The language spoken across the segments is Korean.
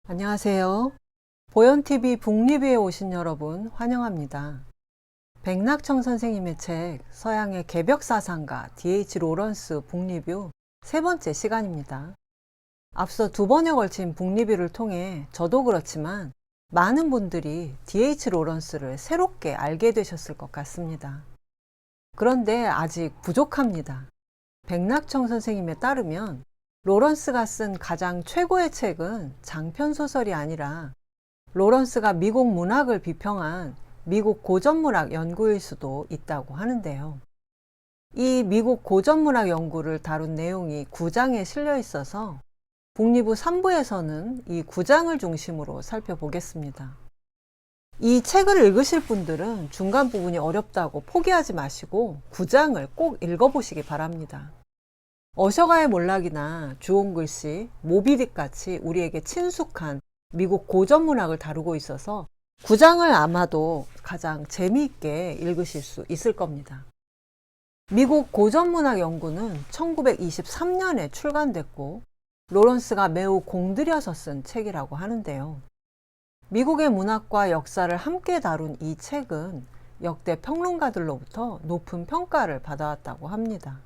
안녕하세요. 보현TV 북리뷰에 오신 여러분 환영합니다. 백낙청 선생님의 책 서양의 개벽사상가 D.H. 로런스 북리뷰 세 번째 시간입니다. 앞서 두 번에 걸친 북리뷰를 통해 저도 그렇지만 많은 분들이 D.H. 로런스를 새롭게 알게 되셨을 것 같습니다. 그런데 아직 부족합니다. 백낙청 선생님에 따르면 로런스가 쓴 가장 최고의 책은 장편소설이 아니라 로런스가 미국 문학을 비평한 미국 고전문학 연구일 수도 있다고 하는데요. 이 미국 고전문학 연구를 다룬 내용이 9장에 실려 있어서 북리뷰 3부에서는 이 9장을 중심으로 살펴보겠습니다. 이 책을 읽으실 분들은 중간 부분이 어렵다고 포기하지 마시고 9장을 꼭 읽어보시기 바랍니다. 어셔가의 몰락이나 주온 글씨, 모비딕 같이 우리에게 친숙한 미국 고전문학을 다루고 있어서 9장을 아마도 가장 재미있게 읽으실 수 있을 겁니다. 미국 고전문학 연구는 1923년에 출간됐고 로런스가 매우 공들여서 쓴 책이라고 하는데요. 미국의 문학과 역사를 함께 다룬 이 책은 역대 평론가들로부터 높은 평가를 받아왔다고 합니다.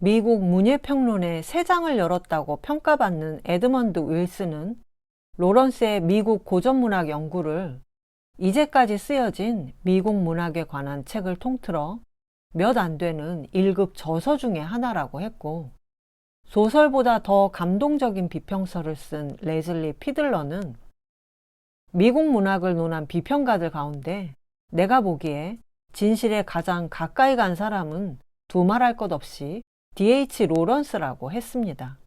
미국 문예평론의 새 장을 열었다고 평가받는 에드먼드 윌슨은 로런스의 미국 고전문학 연구를 이제까지 쓰여진 미국 문학에 관한 책을 통틀어 몇 안 되는 1급 저서 중의 하나라고 했고, 소설보다 더 감동적인 비평서를 쓴 레즐리 피들러는 미국 문학을 논한 비평가들 가운데 내가 보기에 진실에 가장 가까이 간 사람은 두말할 것 없이 D.H. 로런스라고 했습니다.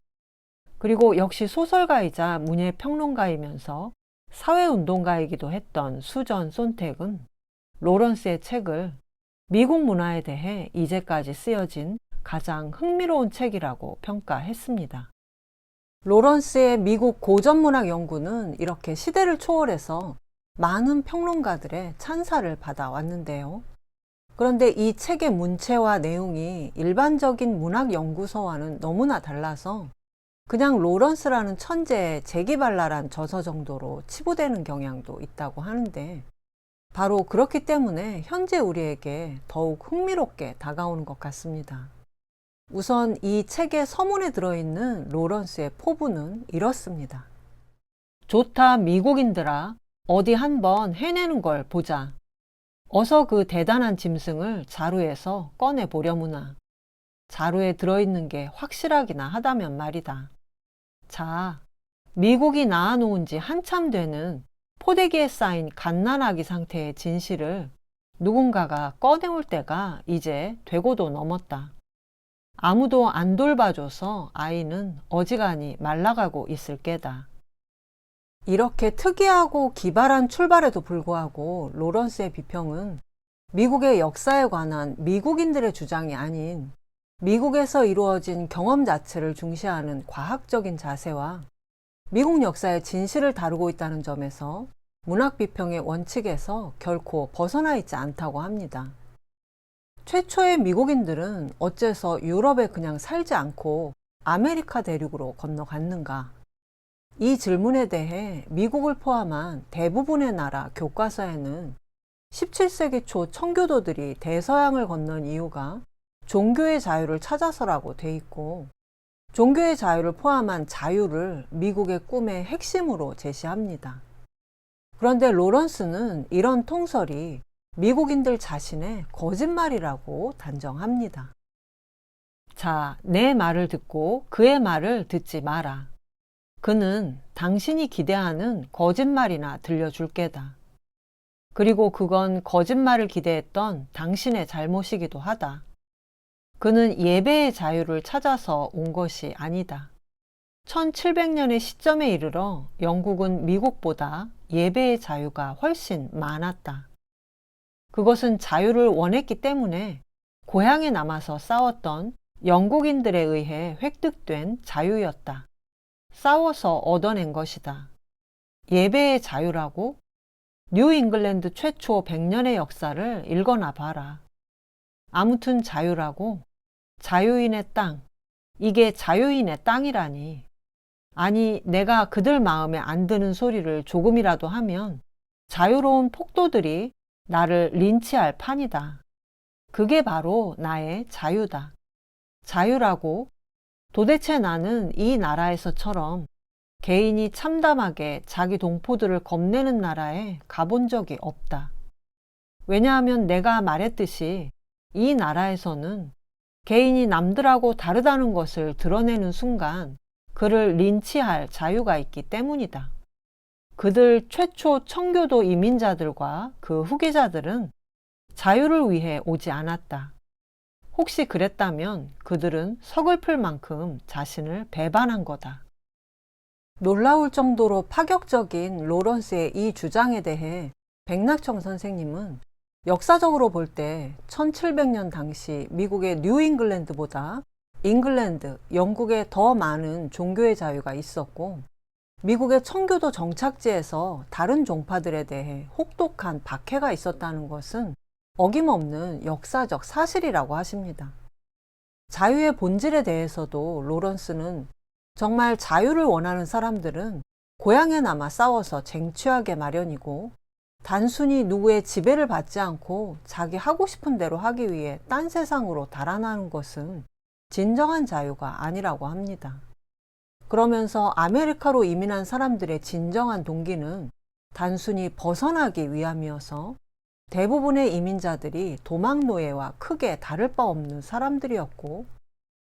그리고 역시 소설가이자 문예평론가이면서 사회운동가이기도 했던 수전 손택은 로런스의 책을 미국 문화에 대해 이제까지 쓰여진 가장 흥미로운 책이라고 평가했습니다. 로런스의 미국 고전문학 연구는 이렇게 시대를 초월해서 많은 평론가들의 찬사를 받아왔는데요. 그런데 이 책의 문체와 내용이 일반적인 문학 연구서와는 너무나 달라서 그냥 로런스라는 천재의 재기발랄한 저서 정도로 치부되는 경향도 있다고 하는데, 바로 그렇기 때문에 현재 우리에게 더욱 흥미롭게 다가오는 것 같습니다. 우선 이 책의 서문에 들어있는 로런스의 포부는 이렇습니다. 좋다 미국인들아, 어디 한번 해내는 걸 보자. 어서 그 대단한 짐승을 자루에서 꺼내보려무나. 자루에 들어있는 게 확실하기나 하다면 말이다. 자, 미국이 낳아놓은 지 한참 되는 포대기에 쌓인 갓난아기 상태의 진실을 누군가가 꺼내올 때가 이제 되고도 넘었다. 아무도 안 돌봐줘서 아이는 어지간히 말라가고 있을 게다. 이렇게 특이하고 기발한 출발에도 불구하고 로런스의 비평은 미국의 역사에 관한 미국인들의 주장이 아닌 미국에서 이루어진 경험 자체를 중시하는 과학적인 자세와 미국 역사의 진실을 다루고 있다는 점에서 문학 비평의 원칙에서 결코 벗어나 있지 않다고 합니다. 최초의 미국인들은 어째서 유럽에 그냥 살지 않고 아메리카 대륙으로 건너갔는가? 이 질문에 대해 미국을 포함한 대부분의 나라 교과서에는 17세기 초 청교도들이 대서양을 건넌 이유가 종교의 자유를 찾아서라고 돼 있고, 종교의 자유를 포함한 자유를 미국의 꿈의 핵심으로 제시합니다. 그런데 로런스는 이런 통설이 미국인들 자신의 거짓말이라고 단정합니다. 자, 내 말을 듣고 그의 말을 듣지 마라. 그는 당신이 기대하는 거짓말이나 들려줄 게다. 그리고 그건 거짓말을 기대했던 당신의 잘못이기도 하다. 그는 예배의 자유를 찾아서 온 것이 아니다. 1700년의 시점에 이르러 영국은 미국보다 예배의 자유가 훨씬 많았다. 그것은 자유를 원했기 때문에 고향에 남아서 싸웠던 영국인들에 의해 획득된 자유였다. 싸워서 얻어낸 것이다. 예배의 자유라고? 뉴 잉글랜드 최초 100년의 역사를 읽어나 봐라. 아무튼 자유라고? 자유인의 땅. 이게 자유인의 땅이라니. 아니, 내가 그들 마음에 안 드는 소리를 조금이라도 하면 자유로운 폭도들이 나를 린치할 판이다. 그게 바로 나의 자유다. 자유라고 도대체 나는 이 나라에서처럼 개인이 참담하게 자기 동포들을 겁내는 나라에 가본 적이 없다. 왜냐하면 내가 말했듯이 이 나라에서는 개인이 남들하고 다르다는 것을 드러내는 순간 그를 린치할 자유가 있기 때문이다. 그들 최초 청교도 이민자들과 그 후계자들은 자유를 위해 오지 않았다. 혹시 그랬다면 그들은 서글플 만큼 자신을 배반한 거다. 놀라울 정도로 파격적인 로런스의 이 주장에 대해 백낙청 선생님은 역사적으로 볼 때 1700년 당시 미국의 뉴잉글랜드보다 잉글랜드, 영국에 더 많은 종교의 자유가 있었고 미국의 청교도 정착지에서 다른 종파들에 대해 혹독한 박해가 있었다는 것은 어김없는 역사적 사실이라고 하십니다. 자유의 본질에 대해서도 로런스는 정말 자유를 원하는 사람들은 고향에 남아 싸워서 쟁취하게 마련이고 단순히 누구의 지배를 받지 않고 자기 하고 싶은 대로 하기 위해 딴 세상으로 달아나는 것은 진정한 자유가 아니라고 합니다. 그러면서 아메리카로 이민한 사람들의 진정한 동기는 단순히 벗어나기 위함이어서 대부분의 이민자들이 도망노예와 크게 다를 바 없는 사람들이었고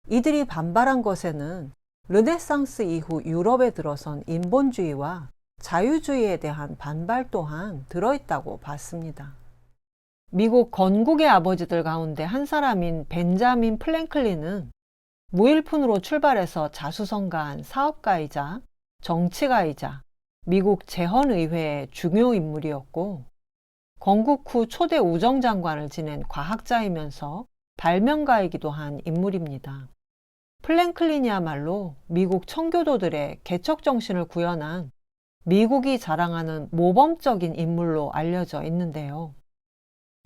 이들이 반발한 것에는 르네상스 이후 유럽에 들어선 인본주의와 자유주의에 대한 반발 또한 들어있다고 봤습니다. 미국 건국의 아버지들 가운데 한 사람인 벤자민 플랭클린은 무일푼으로 출발해서 자수성가한 사업가이자 정치가이자 미국 재헌의회의 중요 인물이었고 건국 후 초대 우정장관을 지낸 과학자이면서 발명가이기도 한 인물입니다. 플랭클린이야말로 미국 청교도들의 개척정신을 구현한 미국이 자랑하는 모범적인 인물로 알려져 있는데요.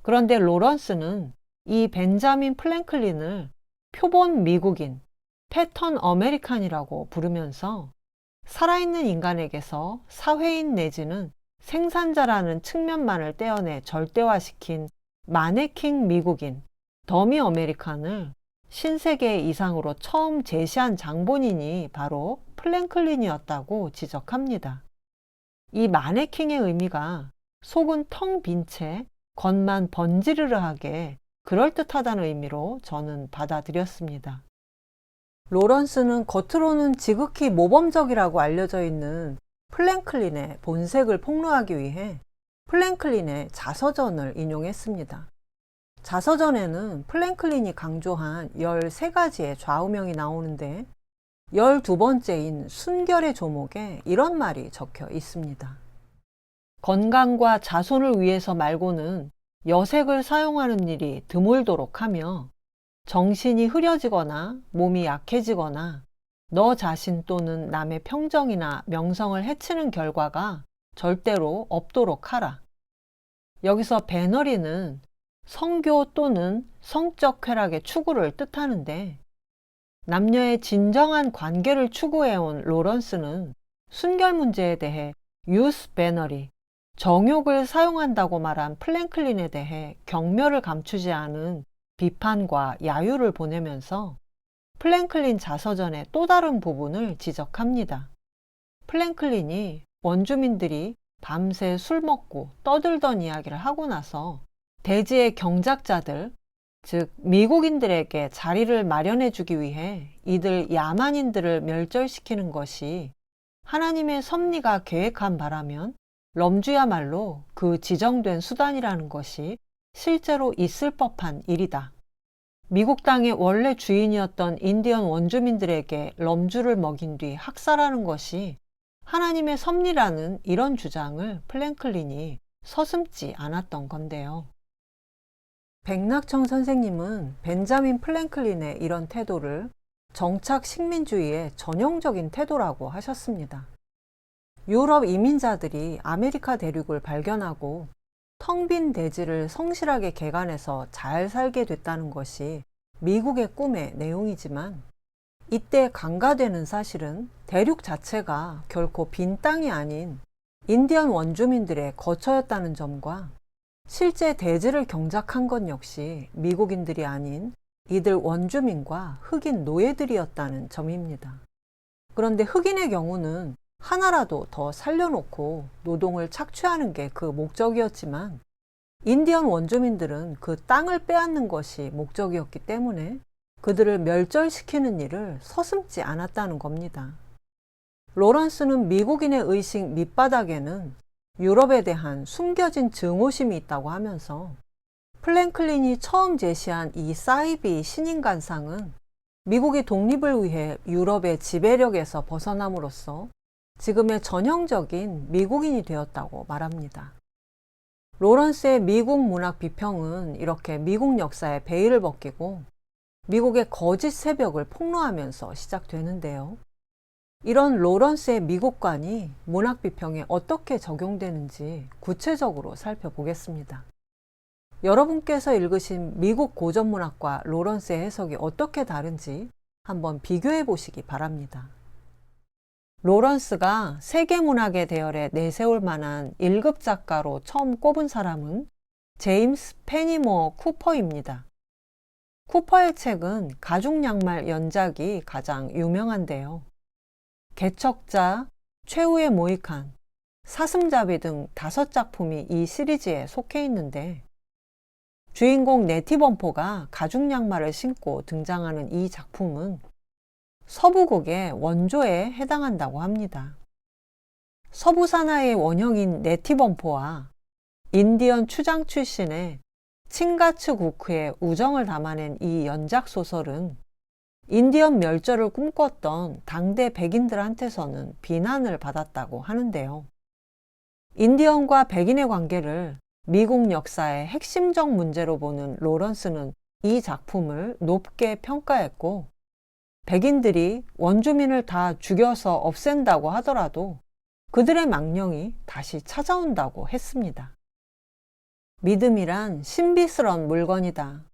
그런데 로런스는 이 벤자민 플랭클린을 표본 미국인, 패턴 어메리칸이라고 부르면서 살아있는 인간에게서 사회인 내지는 생산자라는 측면만을 떼어내 절대화시킨 마네킹 미국인, 더미 어메리칸을 신세계 이상으로 처음 제시한 장본인이 바로 플랭클린이었다고 지적합니다. 이 마네킹의 의미가 속은 텅 빈 채 겉만 번지르르하게 그럴듯하다는 의미로 저는 받아들였습니다. 로런스는 겉으로는 지극히 모범적이라고 알려져 있는 플랭클린의 본색을 폭로하기 위해 플랭클린의 자서전을 인용했습니다. 자서전에는 플랭클린이 강조한 13가지의 좌우명이 나오는데 12번째인 순결의 조목에 이런 말이 적혀 있습니다. 건강과 자손을 위해서 말고는 여색을 사용하는 일이 드물도록 하며 정신이 흐려지거나 몸이 약해지거나 너 자신 또는 남의 평정이나 명성을 해치는 결과가 절대로 없도록 하라. 여기서 베너리는 성교 또는 성적 쾌락의 추구를 뜻하는데 남녀의 진정한 관계를 추구해온 로런스는 순결 문제에 대해 유스 베너리, 정욕을 사용한다고 말한 플랭클린에 대해 경멸을 감추지 않은 비판과 야유를 보내면서 플랭클린 자서전의 또 다른 부분을 지적합니다. 플랭클린이 원주민들이 밤새 술 먹고 떠들던 이야기를 하고 나서 대지의 경작자들, 즉 미국인들에게 자리를 마련해 주기 위해 이들 야만인들을 멸절시키는 것이 하나님의 섭리가 계획한 바라면 럼주야말로 그 지정된 수단이라는 것이 실제로 있을 법한 일이다. 미국 땅의 원래 주인이었던 인디언 원주민들에게 럼주를 먹인 뒤 학살하는 것이 하나님의 섭리라는 이런 주장을 플랭클린이 서슴지 않았던 건데요. 백낙청 선생님은 벤자민 플랭클린의 이런 태도를 정착 식민주의의 전형적인 태도라고 하셨습니다. 유럽 이민자들이 아메리카 대륙을 발견하고 텅 빈 대지를 성실하게 개간해서 잘 살게 됐다는 것이 미국의 꿈의 내용이지만 이때 간과되는 사실은 대륙 자체가 결코 빈 땅이 아닌 인디언 원주민들의 거처였다는 점과 실제 대지를 경작한 것 역시 미국인들이 아닌 이들 원주민과 흑인 노예들이었다는 점입니다. 그런데 흑인의 경우는 하나라도 더 살려놓고 노동을 착취하는 게 그 목적이었지만 인디언 원주민들은 그 땅을 빼앗는 것이 목적이었기 때문에 그들을 멸절시키는 일을 서슴지 않았다는 겁니다. 로런스는 미국인의 의식 밑바닥에는 유럽에 대한 숨겨진 증오심이 있다고 하면서 플랭클린이 처음 제시한 이 사이비 신인간상은 미국이 독립을 위해 유럽의 지배력에서 벗어남으로써 지금의 전형적인 미국인이 되었다고 말합니다. 로런스의 미국 문학 비평은 이렇게 미국 역사의 베일을 벗기고 미국의 거짓 새벽을 폭로하면서 시작되는데요. 이런 로런스의 미국관이 문학 비평에 어떻게 적용되는지 구체적으로 살펴보겠습니다. 여러분께서 읽으신 미국 고전문학과 로런스의 해석이 어떻게 다른지 한번 비교해 보시기 바랍니다. 로런스가 세계문학의 대열에 내세울 만한 1급 작가로 처음 꼽은 사람은 제임스 페니모어 쿠퍼입니다. 쿠퍼의 책은 가죽양말 연작이 가장 유명한데요. 개척자, 최후의 모이칸, 사슴잡이 등 5작품이 이 시리즈에 속해 있는데 주인공 네티범포가 가죽양말을 신고 등장하는 이 작품은 서부극의 원조에 해당한다고 합니다. 서부 산하의 원형인 네티범포와 인디언 추장 출신의 칭가츠 구크의 우정을 담아낸 이 연작 소설은 인디언 멸절을 꿈꿨던 당대 백인들한테서는 비난을 받았다고 하는데요. 인디언과 백인의 관계를 미국 역사의 핵심적 문제로 보는 로런스는 이 작품을 높게 평가했고 백인들이 원주민을 다 죽여서 없앤다고 하더라도 그들의 망령이 다시 찾아온다고 했습니다. 믿음이란 신비스러운 물건이다.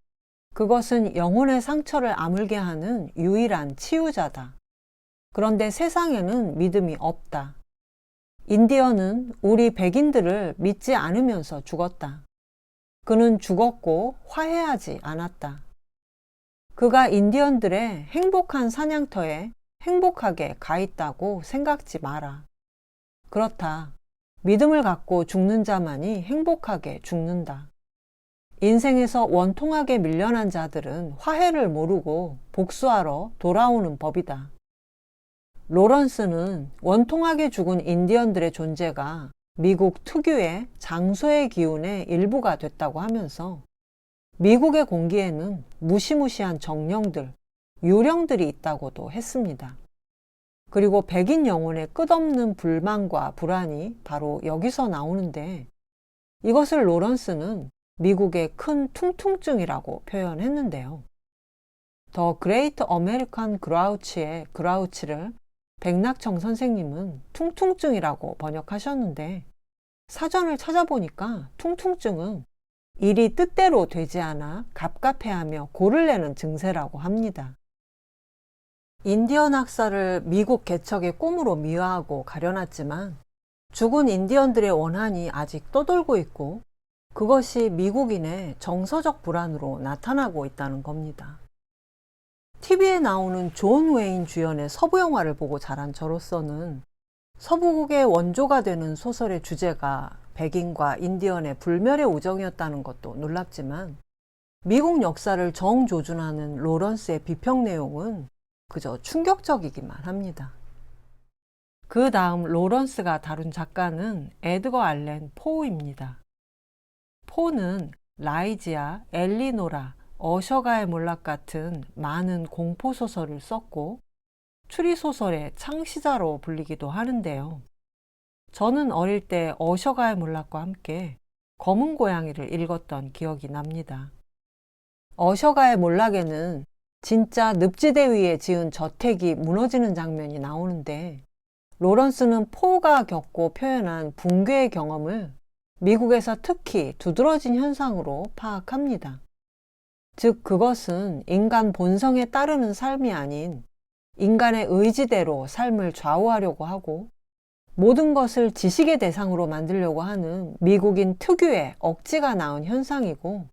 그것은 영혼의 상처를 아물게 하는 유일한 치유자다. 그런데 세상에는 믿음이 없다. 인디언은 우리 백인들을 믿지 않으면서 죽었다. 그는 죽었고 화해하지 않았다. 그가 인디언들의 행복한 사냥터에 행복하게 가 있다고 생각지 마라. 그렇다. 믿음을 갖고 죽는 자만이 행복하게 죽는다. 인생에서 원통하게 밀려난 자들은 화해를 모르고 복수하러 돌아오는 법이다. 로런스는 원통하게 죽은 인디언들의 존재가 미국 특유의 장소의 기운의 일부가 됐다고 하면서 미국의 공기에는 무시무시한 정령들, 유령들이 있다고도 했습니다. 그리고 백인 영혼의 끝없는 불만과 불안이 바로 여기서 나오는데 이것을 로런스는 미국의 큰 퉁퉁증이라고 표현했는데요. 더 그레이트 어메리칸 그라우치의 그라우치를 백낙청 선생님은 퉁퉁증이라고 번역하셨는데 사전을 찾아보니까 퉁퉁증은 일이 뜻대로 되지 않아 갑갑해하며 골을 내는 증세라고 합니다. 인디언 학살을 미국 개척의 꿈으로 미화하고 가려놨지만 죽은 인디언들의 원한이 아직 떠돌고 있고 그것이 미국인의 정서적 불안으로 나타나고 있다는 겁니다. TV에 나오는 존 웨인 주연의 서부 영화를 보고 자란 저로서는 서부국의 원조가 되는 소설의 주제가 백인과 인디언의 불멸의 우정이었다는 것도 놀랍지만 미국 역사를 정조준하는 로런스의 비평 내용은 그저 충격적이기만 합니다. 그 다음 로런스가 다룬 작가는 에드거 알렌 포우입니다. 포는 라이지아, 엘리노라, 어셔가의 몰락 같은 많은 공포소설을 썼고 추리소설의 창시자로 불리기도 하는데요. 저는 어릴 때 어셔가의 몰락과 함께 검은 고양이를 읽었던 기억이 납니다. 어셔가의 몰락에는 진짜 늪지대 위에 지은 저택이 무너지는 장면이 나오는데 로런스는 포가 겪고 표현한 붕괴의 경험을 미국에서 특히 두드러진 현상으로 파악합니다. 즉 그것은 인간 본성에 따르는 삶이 아닌 인간의 의지대로 삶을 좌우하려고 하고 모든 것을 지식의 대상으로 만들려고 하는 미국인 특유의 억지가 낳은 현상이고,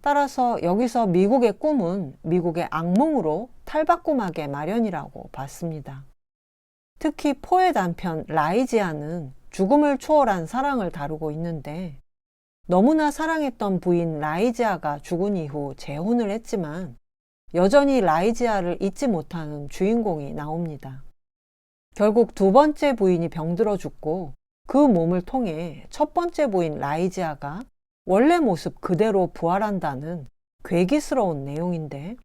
따라서 여기서 미국의 꿈은 미국의 악몽으로 탈바꿈하게 마련이라고 봤습니다. 특히 포의 단편 라이지아는 죽음을 초월한 사랑을 다루고 있는데, 너무나 사랑했던 부인 라이지아가 죽은 이후 재혼을 했지만 여전히 라이지아를 잊지 못하는 주인공이 나옵니다. 결국 두 번째 부인이 병들어 죽고 그 몸을 통해 첫 번째 부인 라이지아가 원래 모습 그대로 부활한다는 괴기스러운 내용인데,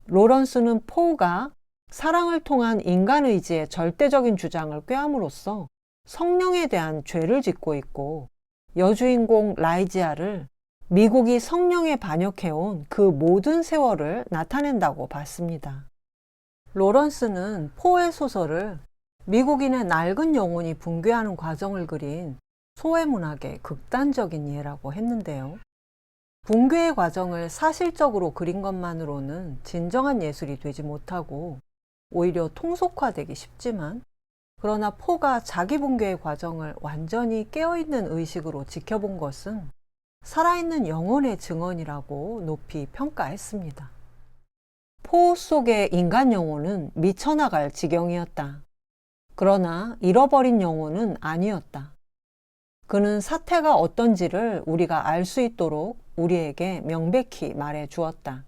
로런스는 포가 사랑을 통한 인간 의지의 절대적인 주장을 꾀함으로써 성령에 대한 죄를 짓고 있고, 여주인공 라이지아를 미국이 성령에 반역해온 그 모든 세월을 나타낸다고 봤습니다. 로런스는 포의 소설을 미국인의 낡은 영혼이 붕괴하는 과정을 그린 소외문학의 극단적인 예라고 했는데요. 붕괴의 과정을 사실적으로 그린 것만으로는 진정한 예술이 되지 못하고 오히려 통속화되기 쉽지만, 그러나 포가 자기 붕괴의 과정을 완전히 깨어있는 의식으로 지켜본 것은 살아있는 영혼의 증언이라고 높이 평가했습니다. 포 속의 인간 영혼은 미쳐나갈 지경이었다. 그러나 잃어버린 영혼은 아니었다. 그는 사태가 어떤지를 우리가 알 수 있도록 우리에게 명백히 말해 주었다.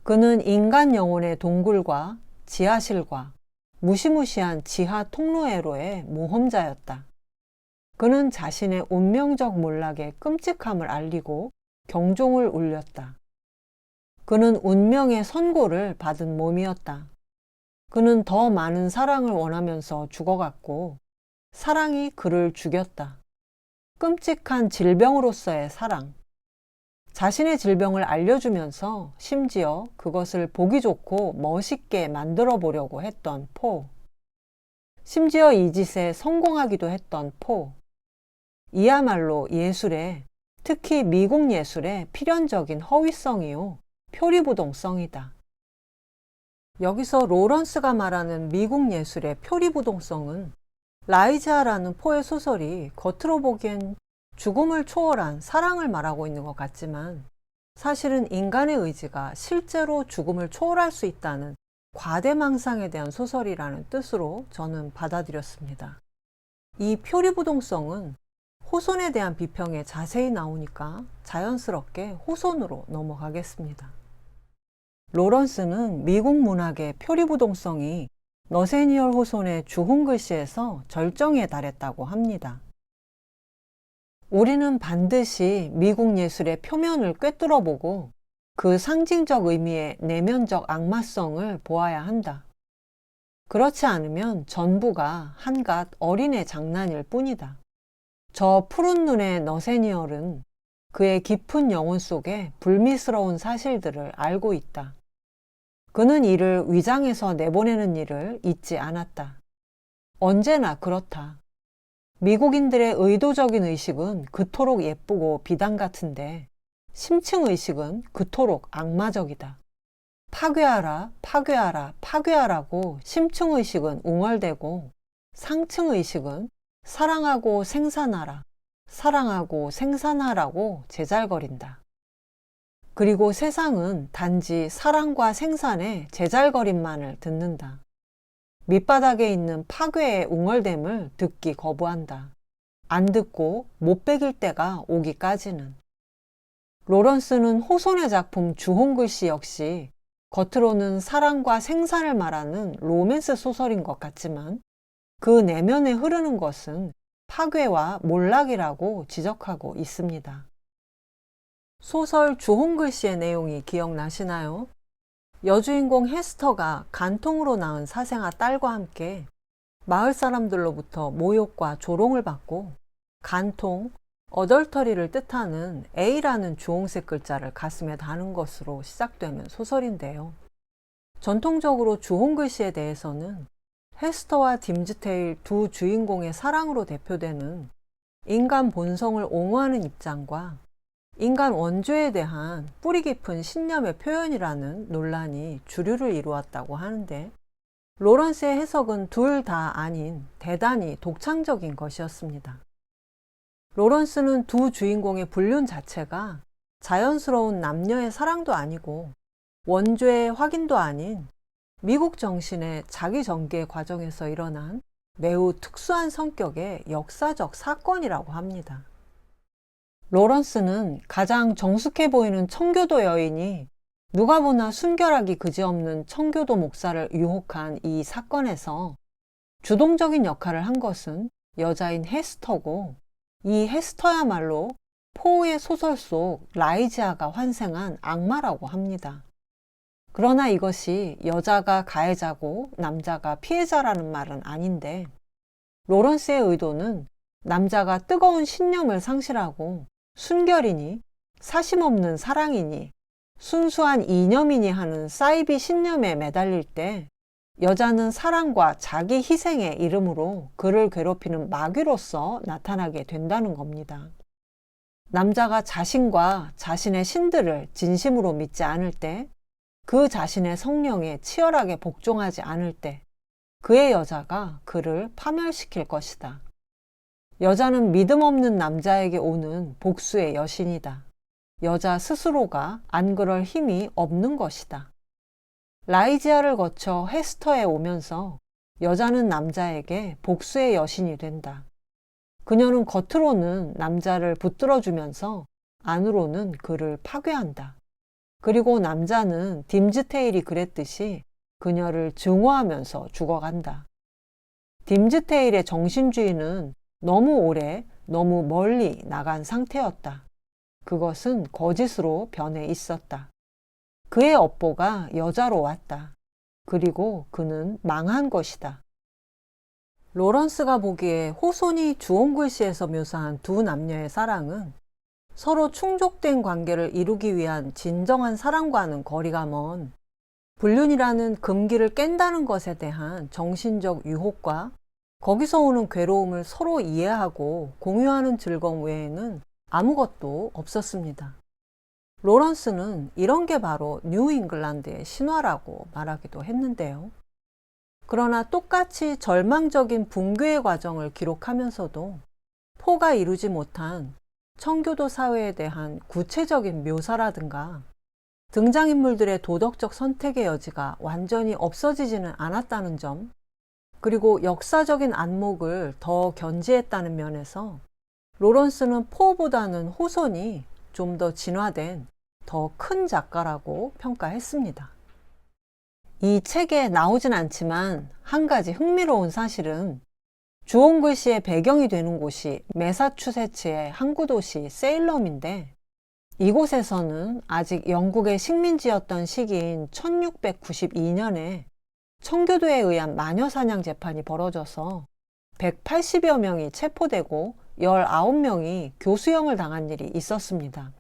그는 인간 영혼의 동굴과 지하실과 무시무시한 지하 통로회로의 모험자였다. 그는 자신의 운명적 몰락의 끔찍함을 알리고 경종을 울렸다. 그는 운명의 선고를 받은 몸이었다. 그는 더 많은 사랑을 원하면서 죽어갔고 사랑이 그를 죽였다. 끔찍한 질병으로서의 사랑. 자신의 질병을 알려주면서 심지어 그것을 보기 좋고 멋있게 만들어 보려고 했던 포. 심지어 이 짓에 성공하기도 했던 포. 이야말로 예술의, 특히 미국 예술의 필연적인 허위성이요, 표리부동성이다. 여기서 로런스가 말하는 미국 예술의 표리부동성은 라이지아라는 포의 소설이 겉으로 보기엔 죽음을 초월한 사랑을 말하고 있는 것 같지만, 사실은 인간의 의지가 실제로 죽음을 초월할 수 있다는 과대망상에 대한 소설이라는 뜻으로 저는 받아들였습니다. 이 표리부동성은 호손에 대한 비평에 자세히 나오니까 자연스럽게 호손으로 넘어가겠습니다. 로런스는 미국 문학의 표리부동성이 너세니얼 호손의 주홍 글씨에서 절정에 달했다고 합니다. 우리는 반드시 미국 예술의 표면을 꿰뚫어 보고 그 상징적 의미의 내면적 악마성을 보아야 한다. 그렇지 않으면 전부가 한갓 어린애 장난일 뿐이다. 저 푸른 눈의 너세니얼은 그의 깊은 영혼 속에 불미스러운 사실들을 알고 있다. 그는 이를 위장해서 내보내는 일을 잊지 않았다. 언제나 그렇다. 미국인들의 의도적인 의식은 그토록 예쁘고 비단 같은데 심층 의식은 그토록 악마적이다. 파괴하라, 파괴하라, 파괴하라고 심층 의식은 웅얼대고, 상층 의식은 사랑하고 생산하라, 사랑하고 생산하라고 제잘거린다. 그리고 세상은 단지 사랑과 생산의 제잘거림만을 듣는다. 밑바닥에 있는 파괴의 웅얼댐을 듣기 거부한다. 안 듣고 못 베길 때가 오기까지는. 로런스는 호손의 작품 주홍글씨 역시 겉으로는 사랑과 생산을 말하는 로맨스 소설인 것 같지만 그 내면에 흐르는 것은 파괴와 몰락이라고 지적하고 있습니다. 소설 주홍글씨의 내용이 기억나시나요? 여주인공 헤스터가 간통으로 낳은 사생아 딸과 함께 마을 사람들로부터 모욕과 조롱을 받고 간통, 어덜터리를 뜻하는 A라는 주홍색 글자를 가슴에 다는 것으로 시작되는 소설인데요. 전통적으로 주홍글씨에 대해서는 헤스터와 딤즈테일 두 주인공의 사랑으로 대표되는 인간 본성을 옹호하는 입장과 인간 원죄에 대한 뿌리 깊은 신념의 표현이라는 논란이 주류를 이루었다고 하는데, 로런스의 해석은 둘 다 아닌 대단히 독창적인 것이었습니다. 로런스는 두 주인공의 불륜 자체가 자연스러운 남녀의 사랑도 아니고 원죄의 확인도 아닌 미국 정신의 자기 전개 과정에서 일어난 매우 특수한 성격의 역사적 사건이라고 합니다. 로런스는 가장 정숙해 보이는 청교도 여인이 누가 보나 순결하기 그지없는 청교도 목사를 유혹한 이 사건에서 주동적인 역할을 한 것은 여자인 헤스터고, 이 헤스터야말로 포의 소설 속 라이지아가 환생한 악마라고 합니다. 그러나 이것이 여자가 가해자고 남자가 피해자라는 말은 아닌데, 로런스의 의도는 남자가 뜨거운 신념을 상실하고 순결이니 사심없는 사랑이니 순수한 이념이니 하는 사이비 신념에 매달릴 때 여자는 사랑과 자기 희생의 이름으로 그를 괴롭히는 마귀로서 나타나게 된다는 겁니다. 남자가 자신과 자신의 신들을 진심으로 믿지 않을 때, 그 자신의 성령에 치열하게 복종하지 않을 때 그의 여자가 그를 파멸시킬 것이다. 여자는 믿음 없는 남자에게 오는 복수의 여신이다. 여자 스스로가 안 그럴 힘이 없는 것이다. 라이지아를 거쳐 헤스터에 오면서 여자는 남자에게 복수의 여신이 된다. 그녀는 겉으로는 남자를 붙들어주면서 안으로는 그를 파괴한다. 그리고 남자는 딤즈테일이 그랬듯이 그녀를 증오하면서 죽어간다. 딤즈테일의 정신주의는 너무 오래, 너무 멀리 나간 상태였다. 그것은 거짓으로 변해 있었다. 그의 업보가 여자로 왔다. 그리고 그는 망한 것이다. 로런스가 보기에 호손이 주홍글씨에서 묘사한 두 남녀의 사랑은 서로 충족된 관계를 이루기 위한 진정한 사랑과는 거리가 먼 불륜이라는 금기를 깬다는 것에 대한 정신적 유혹과 거기서 오는 괴로움을 서로 이해하고 공유하는 즐거움 외에는 아무것도 없었습니다. 로런스는 이런 게 바로 뉴 잉글랜드의 신화라고 말하기도 했는데요. 그러나 똑같이 절망적인 붕괴의 과정을 기록하면서도 포가 이루지 못한 청교도 사회에 대한 구체적인 묘사라든가 등장인물들의 도덕적 선택의 여지가 완전히 없어지지는 않았다는 점, 그리고 역사적인 안목을 더 견지했다는 면에서 로런스는 포보다는 호손이 좀 더 진화된 더 큰 작가라고 평가했습니다. 이 책에 나오진 않지만 한 가지 흥미로운 사실은 주홍글씨의 배경이 되는 곳이 매사추세츠의 항구 도시 세일럼인데, 이곳에서는 아직 영국의 식민지였던 시기인 1692년에 청교도에 의한 마녀사냥 재판이 벌어져서 180여 명이 체포되고 19명이 교수형을 당한 일이 있었습니다.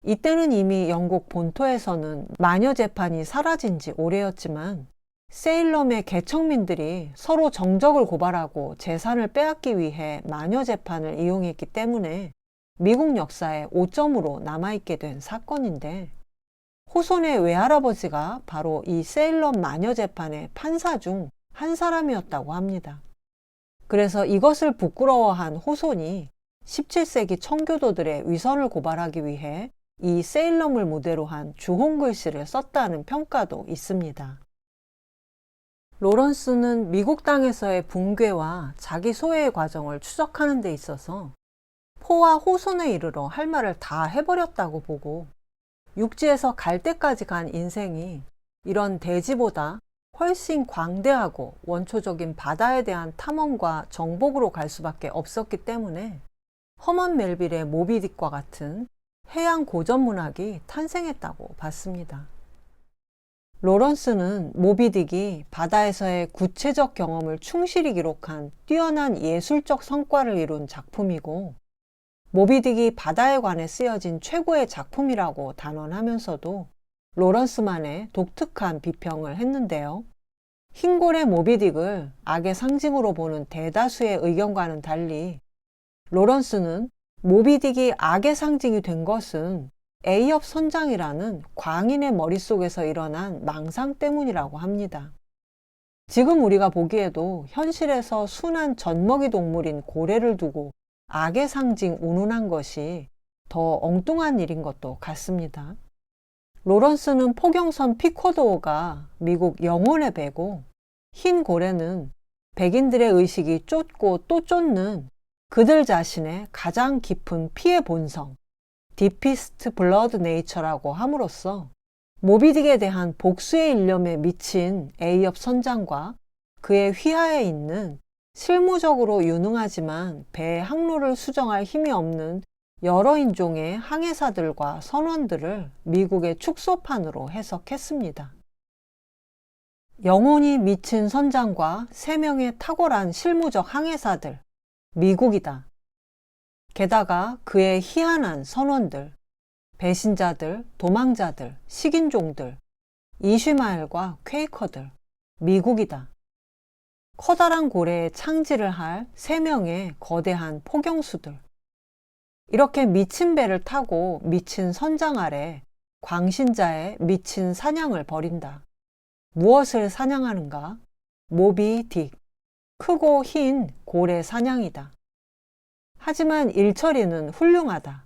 이때는 이미 영국 본토에서는 마녀 재판이 사라진 지 오래였지만 세일럼의 개척민들이 서로 정적을 고발하고 재산을 빼앗기 위해 마녀 재판을 이용했기 때문에 미국 역사의 오점으로 남아있게 된 사건인데, 호손의 외할아버지가 바로 이 세일럼 마녀 재판의 판사 중 한 사람이었다고 합니다. 그래서 이것을 부끄러워한 호손이 17세기 청교도들의 위선을 고발하기 위해 이 세일럼을 무대로 한 주홍글씨를 썼다는 평가도 있습니다. 로런스는 미국 땅에서의 붕괴와 자기 소외의 과정을 추적하는 데 있어서 포와 호손에 이르러 할 말을 다 해버렸다고 보고, 육지에서 갈 때까지 간 인생이 이런 대지보다 훨씬 광대하고 원초적인 바다에 대한 탐험과 정복으로 갈 수밖에 없었기 때문에 허먼 멜빌의 모비딕과 같은 해양 고전 문학이 탄생했다고 봤습니다. 로런스는 모비딕이 바다에서의 구체적 경험을 충실히 기록한 뛰어난 예술적 성과를 이룬 작품이고, 모비딕이 바다에 관해 쓰여진 최고의 작품이라고 단언하면서도 로런스만의 독특한 비평을 했는데요. 흰골의 모비딕을 악의 상징으로 보는 대다수의 의견과는 달리 로런스는 모비딕이 악의 상징이 된 것은 에이업 선장이라는 광인의 머릿속에서 일어난 망상 때문이라고 합니다. 지금 우리가 보기에도 현실에서 순한 젖먹이 동물인 고래를 두고 악의 상징 운운한 것이 더 엉뚱한 일인 것도 같습니다. 로런스는 포경선 피코도어가 미국 영혼의 배고, 흰 고래는 백인들의 의식이 쫓고 또 쫓는 그들 자신의 가장 깊은 피의 본성, 디피스트 블러드 네이처라고 함으로써 모비딕에 대한 복수의 일념에 미친 에이업 선장과 그의 휘하에 있는 실무적으로 유능하지만 배의 항로를 수정할 힘이 없는 여러 인종의 항해사들과 선원들을 미국의 축소판으로 해석했습니다. 영혼이 미친 선장과 3명의 탁월한 실무적 항해사들, 미국이다. 게다가 그의 희한한 선원들, 배신자들, 도망자들, 식인종들, 이슈마엘과 퀘이커들, 미국이다. 커다란 고래에 창지를 할 3명의 거대한 포경수들. 이렇게 미친 배를 타고 미친 선장 아래 광신자의 미친 사냥을 벌인다. 무엇을 사냥하는가? 모비 딕, 크고 흰 고래 사냥이다. 하지만 일처리는 훌륭하다.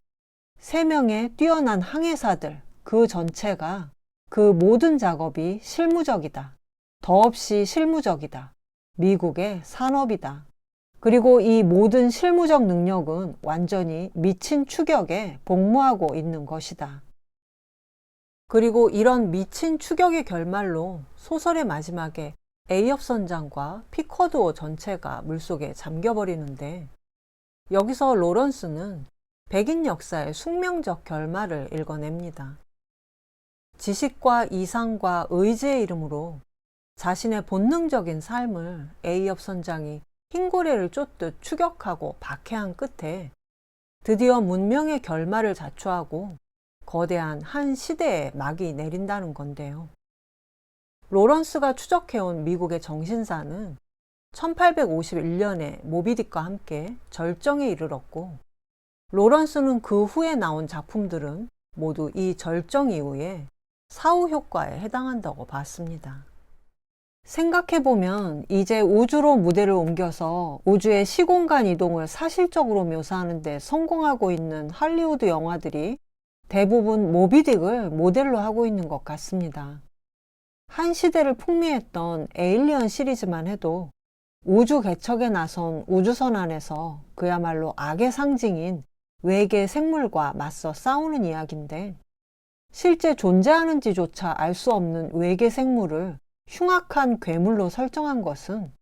3명의 뛰어난 항해사들, 그 전체가 그 모든 작업이 실무적이다. 더없이 실무적이다. 미국의 산업이다. 그리고 이 모든 실무적 능력은 완전히 미친 추격에 복무하고 있는 것이다. 그리고 이런 미친 추격의 결말로 소설의 마지막에 에이업 선장과 피커드호 전체가 물속에 잠겨버리는데, 여기서 로런스는 백인 역사의 숙명적 결말을 읽어냅니다. 지식과 이상과 의지의 이름으로 자신의 본능적인 삶을 에이업 선장이 흰고래를 쫓듯 추격하고 박해한 끝에 드디어 문명의 결말을 자초하고 거대한 한 시대에 막이 내린다는 건데요. 로런스가 추적해온 미국의 정신사는 1851년에 모비딕과 함께 절정에 이르렀고, 로런스는 그 후에 나온 작품들은 모두 이 절정 이후에 사후 효과에 해당한다고 봤습니다. 생각해보면 이제 우주로 무대를 옮겨서 우주의 시공간 이동을 사실적으로 묘사하는 데 성공하고 있는 할리우드 영화들이 대부분 모비딕을 모델로 하고 있는 것 같습니다. 한 시대를 풍미했던 에일리언 시리즈만 해도 우주 개척에 나선 우주선 안에서 그야말로 악의 상징인 외계 생물과 맞서 싸우는 이야기인데, 실제 존재하는지조차 알 수 없는 외계 생물을 흉악한 괴물로 설정한 것은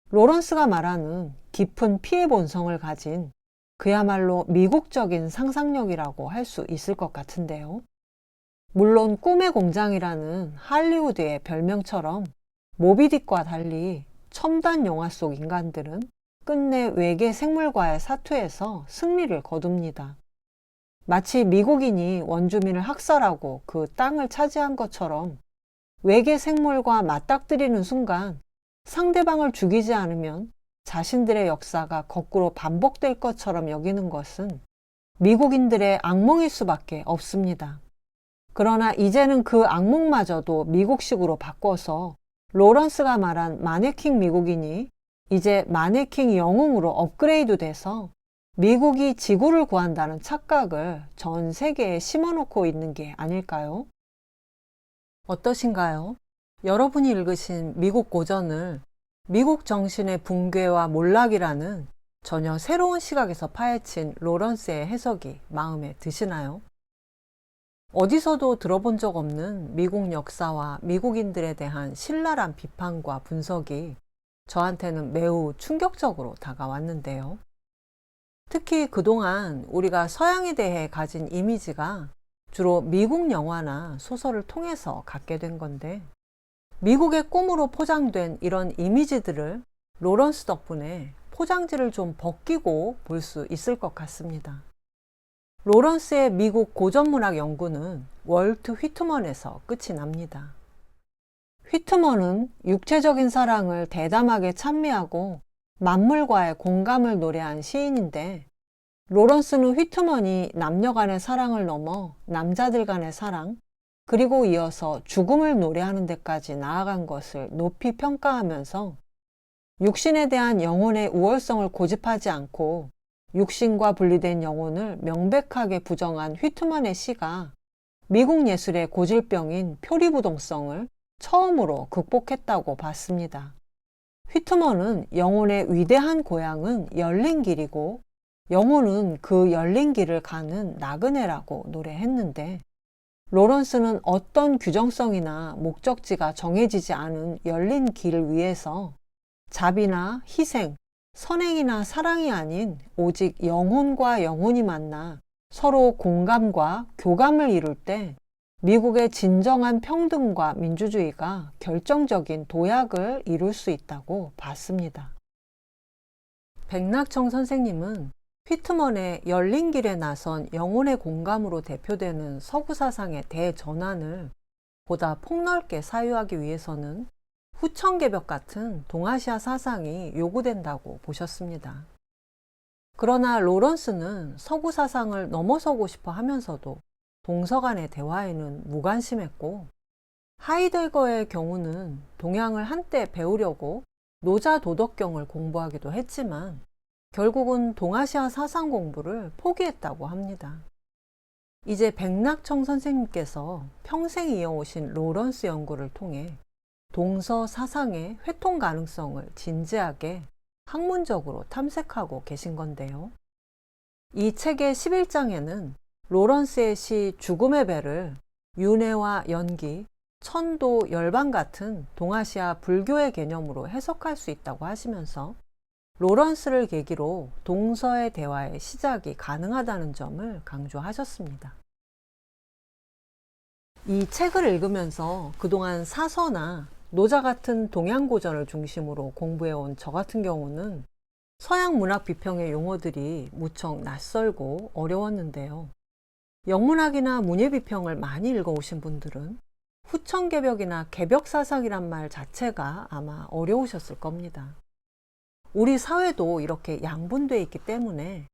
로런스가 말하는 깊은 피해 본성을 가진 그야말로 미국적인 상상력이라고 할 수 있을 것 같은데요. 물론 꿈의 공장이라는 할리우드의 별명처럼 모비딕과 달리 첨단 영화 속 인간들은 끝내 외계 생물과의 사투에서 승리를 거둡니다. 마치 미국인이 원주민을 학살하고 그 땅을 차지한 것처럼 외계 생물과 맞닥뜨리는 순간 상대방을 죽이지 않으면 자신들의 역사가 거꾸로 반복될 것처럼 여기는 것은 미국인들의 악몽일 수밖에 없습니다. 그러나 이제는 그 악몽마저도 미국식으로 바꿔서 로런스가 말한 마네킹 미국인이 이제 마네킹 영웅으로 업그레이드 돼서 미국이 지구를 구한다는 착각을 전 세계에 심어놓고 있는 게 아닐까요? 어떠신가요? 여러분이 읽으신 미국 고전을 미국 정신의 붕괴와 몰락이라는 전혀 새로운 시각에서 파헤친 로런스의 해석이 마음에 드시나요? 어디서도 들어본 적 없는 미국 역사와 미국인들에 대한 신랄한 비판과 분석이 저한테는 매우 충격적으로 다가왔는데요. 특히 그동안 우리가 서양에 대해 가진 이미지가 주로 미국 영화나 소설을 통해서 갖게 된 건데, 미국의 꿈으로 포장된 이런 이미지들을 로런스 덕분에 포장지를 좀 벗기고 볼 수 있을 것 같습니다. 로런스의 미국 고전문학 연구는 월트 휘트먼에서 끝이 납니다. 휘트먼은 육체적인 사랑을 대담하게 찬미하고 만물과의 공감을 노래한 시인인데, 로런스는 휘트먼이 남녀 간의 사랑을 넘어 남자들 간의 사랑, 그리고 이어서 죽음을 노래하는 데까지 나아간 것을 높이 평가하면서 육신에 대한 영혼의 우월성을 고집하지 않고 육신과 분리된 영혼을 명백하게 부정한 휘트먼의 시가 미국 예술의 고질병인 표리부동성을 처음으로 극복했다고 봤습니다. 휘트먼은 영혼의 위대한 고향은 열린 길이고 영혼은 그 열린 길을 가는 나그네라고 노래했는데, 로런스는 어떤 규정성이나 목적지가 정해지지 않은 열린 길을 위해서 자비나 희생, 선행이나 사랑이 아닌 오직 영혼과 영혼이 만나 서로 공감과 교감을 이룰 때 미국의 진정한 평등과 민주주의가 결정적인 도약을 이룰 수 있다고 봤습니다. 백낙청 선생님은 휘트먼의 열린 길에 나선 영혼의 공감으로 대표되는 서구 사상의 대전환을 보다 폭넓게 사유하기 위해서는 후천개벽 같은 동아시아 사상이 요구된다고 보셨습니다. 그러나 로런스는 서구 사상을 넘어서고 싶어 하면서도 동서 간의 대화에는 무관심했고, 하이데거의 경우는 동양을 한때 배우려고 노자 도덕경을 공부하기도 했지만 결국은 동아시아 사상 공부를 포기했다고 합니다. 이제 백낙청 선생님께서 평생 이어오신 로런스 연구를 통해 동서 사상의 회통 가능성을 진지하게 학문적으로 탐색하고 계신 건데요. 이 책의 11장에는 로런스의 시 죽음의 배를 윤회와 연기, 천도, 열반 같은 동아시아 불교의 개념으로 해석할 수 있다고 하시면서 로런스를 계기로 동서의 대화의 시작이 가능하다는 점을 강조하셨습니다. 이 책을 읽으면서 그동안 사서나 노자 같은 동양 고전을 중심으로 공부해온 저 같은 경우는 서양 문학 비평의 용어들이 무척 낯설고 어려웠는데요. 영문학이나 문예 비평을 많이 읽어오신 분들은 후천개벽이나 개벽사상이란 말 자체가 아마 어려우셨을 겁니다. 우리 사회도 이렇게 양분되어 있기 때문에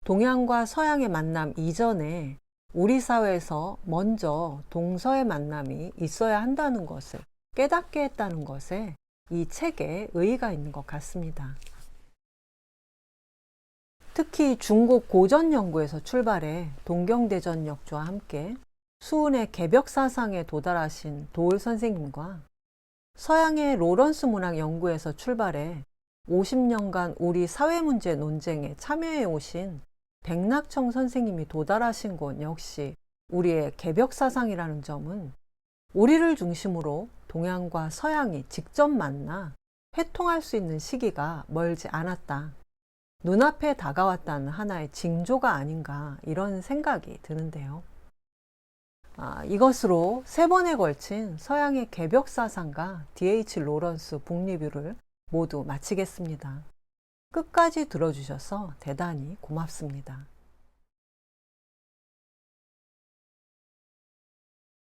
동양과 서양의 만남 이전에 우리 사회에서 먼저 동서의 만남이 있어야 한다는 것을 깨닫게 했다는 것에 이 책에 의의가 있는 것 같습니다. 특히 중국 고전 연구에서 출발해 동경대전 역주와 함께 수은의 개벽 사상에 도달하신 도을 선생님과 서양의 로런스 문학 연구에서 출발해 50년간 우리 사회 문제 논쟁에 참여해 오신 백낙청 선생님이 도달하신 곳 역시 우리의 개벽 사상이라는 점은 우리를 중심으로 동양과 서양이 직접 만나 회통할 수 있는 시기가 멀지 않았다, 눈앞에 다가왔다는 하나의 징조가 아닌가, 이런 생각이 드는데요. 이것으로 3번에 걸친 서양의 개벽 사상과 D.H. 로런스 북리뷰를 모두 마치겠습니다. 끝까지 들어주셔서 대단히 고맙습니다.